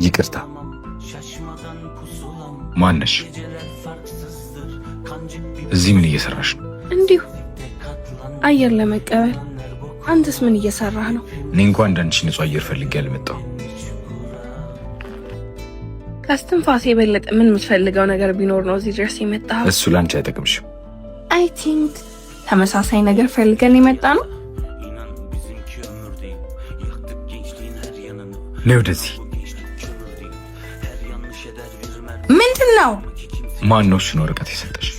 ይቅርታ ማነሽ? እዚህ ምን እየሰራሽ ነው? እንዲሁ አየር ለመቀበል። አንተስ ምን እየሰራህ ነው? እኔ እንኳን እንዳንቺ ንጹህ አየር ፈልጌ አልመጣሁ። ከስትንፋሴ የበለጠ ምን የምትፈልገው ነገር ቢኖር ነው እዚህ ድረስ የመጣኸው? እሱ ላንቺ አይጠቅምሽም። አይ ቲንክ ተመሳሳይ ነገር ፈልገን የመጣ ነው። ነይ ወደዚህ። ምንድን ነው? ማን ነው እሱን ወረቀት የሰጠሽ?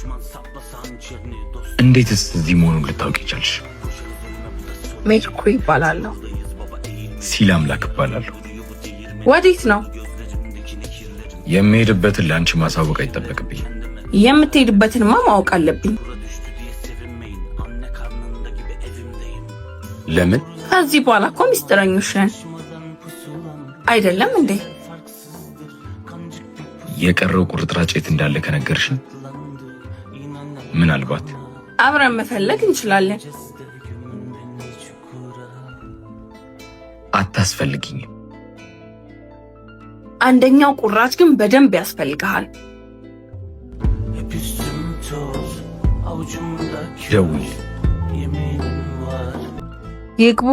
እንዴትስ እዚህ መሆኑን ልታውቂ ቻልሽ? ሜድኩ ይባላለሁ። ሲል አምላክ ይባላለሁ። ወዴት ነው? የምሄድበትን ለአንቺ ማሳወቅ አይጠበቅብኝ። የምትሄድበትንማ ማወቅ አለብኝ። ለምን? ከዚህ በኋላ እኮ ሚስጥረኞች ነን አይደለም እንዴ? የቀረው ቁርጥራጭ የት እንዳለ ከነገርሽን ምናልባት አብረን መፈለግ እንችላለን። አታስፈልጊኝም። አንደኛው ቁራጭ ግን በደንብ ያስፈልግሃል። ደውይ። ይግቡ።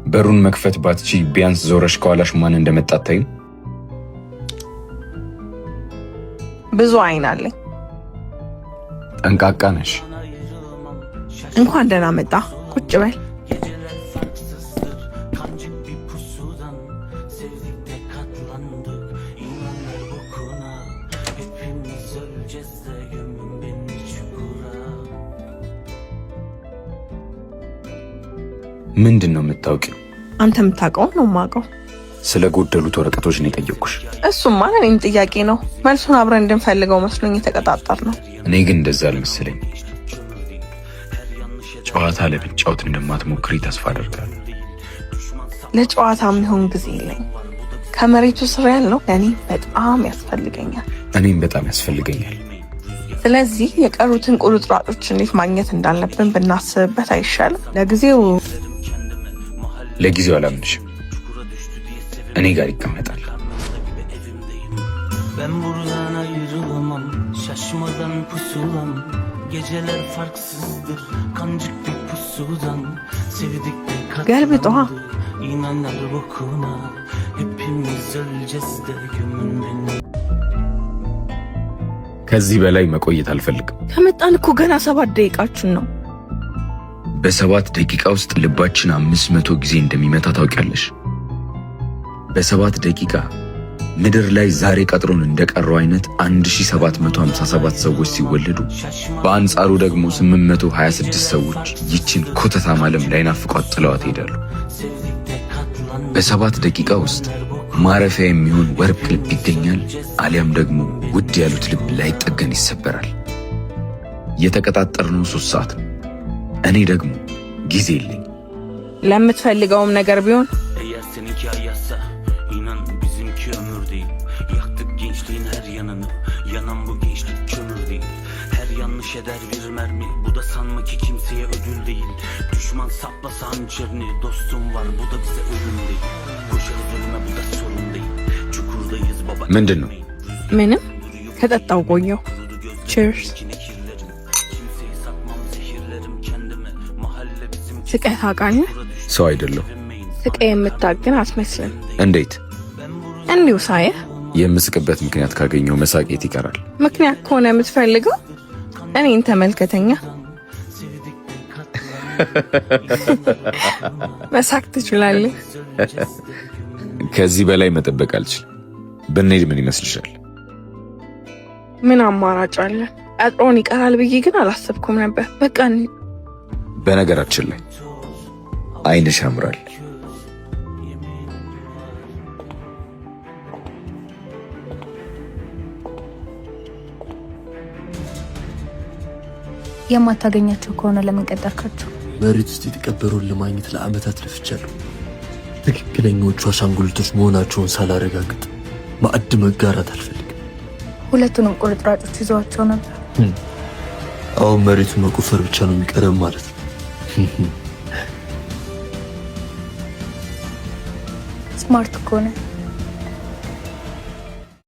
በሩን መክፈት ባትቺ ቢያንስ ዞረሽ ከኋላሽ ማን እንደመጣ አታይም? ብዙ አይን አለኝ። ጠንቃቃ ነሽ። እንኳን ደህና መጣ። ቁጭ በል። ምንድን ነው የምታውቂው? አንተ የምታውቀው ነው የማውቀው። ስለ ጎደሉት ወረቀቶች ነው የጠየቅኩሽ። እሱማ ለእኔም ጥያቄ ነው። መልሱን አብረን እንድንፈልገው መስሎኝ የተቀጣጠር ነው። እኔ ግን እንደዛ አልመሰለኝ። ጨዋታ ለመጫወት እንደማትሞክሪ ተስፋ አደርጋለሁ። ለጨዋታ የሚሆን ጊዜ የለኝ። ከመሬቱ ስር ያለው ለእኔ በጣም ያስፈልገኛል። እኔም በጣም ያስፈልገኛል። ስለዚህ የቀሩትን ቁርጥራጮች እንዴት ማግኘት እንዳለብን ብናስብበት አይሻልም? ለጊዜው alammışım. እኔ ጋር ይቀመጣል። Ben buradan ayrılamam, şaşmadan pusulam. Geceler farksızdır, kancık bir pusudan. Sevdik de katlandı, inanlar bokuna. Hepimiz öleceğiz de gömün beni. ከዚህ በላይ መቆየት አልፈልግም። ከመጣን እኮ ገና 7 ደቂቃችን ነው። በ7 ደቂቃ ውስጥ ልባችን 500 ጊዜ እንደሚመታ ታውቂያለሽ። በ7 ደቂቃ ምድር ላይ ዛሬ ቀጥሮን እንደቀረው አይነት 1757 ሰዎች ሲወለዱ በአንጻሩ ደግሞ 826 ሰዎች ይችን ኮተታም ዓለም ላይ ናፍቋት ጥለዋት ሄዳሉ። በ7 ደቂቃ ውስጥ ማረፊያ የሚሆን ወርቅ ልብ ይገኛል፣ አሊያም ደግሞ ውድ ያሉት ልብ ላይ ጠገን ይሰበራል። የተቀጣጠርነው 3 ሰዓት ነው። እኔ ደግሞ ጊዜ የለኝ። ለምትፈልገውም ነገር ቢሆን eder bir mermi, bu da sanma ki kimseye ödül değil. Düşman saplasa hançerini, dostum var, bu da bize ölüm değil. Koşarız ölüme, bu da sorun değil. Çukurdayız baba. ምንድን ነው? ምንም ከጠጣው ቆየው። ቺርስ። ስቀህ ታውቃለህ? ሰው አይደለሁ። ስቀህ የምታግን አትመስልም። እንዴት? እንዲሁ ሳየህ የምስቅበት ምክንያት ካገኘው መሳቄት ይቀራል። ምክንያት ከሆነ የምትፈልገው እኔን ተመልከተኛ። መሳቅ ትችላለህ። ከዚህ በላይ መጠበቅ አልችልም። ብንሄድ ምን ይመስልሻል? ምን አማራጭ አለ? ቀጥሮን ይቀራል ብዬ ግን አላሰብኩም ነበር። በቃ በነገራችን ላይ አይንሽ ያምራል። የማታገኛቸው ከሆነ ለምን ቀጠርካቸው? መሬት ውስጥ የተቀበሩን ለማግኘት ለአመታት ለፍቻለሁ። ትክክለኞቹ አሻንጉሊቶች መሆናቸውን ሳላረጋግጥ ማዕድ መጋራት አልፈልግም። ሁለቱንም ቁርጥራጮች ይዘዋቸው ነበር። አሁን መሬቱን መቆፈር ብቻ ነው የሚቀረው ማለት ነው። ስማርት እኮ ነህ።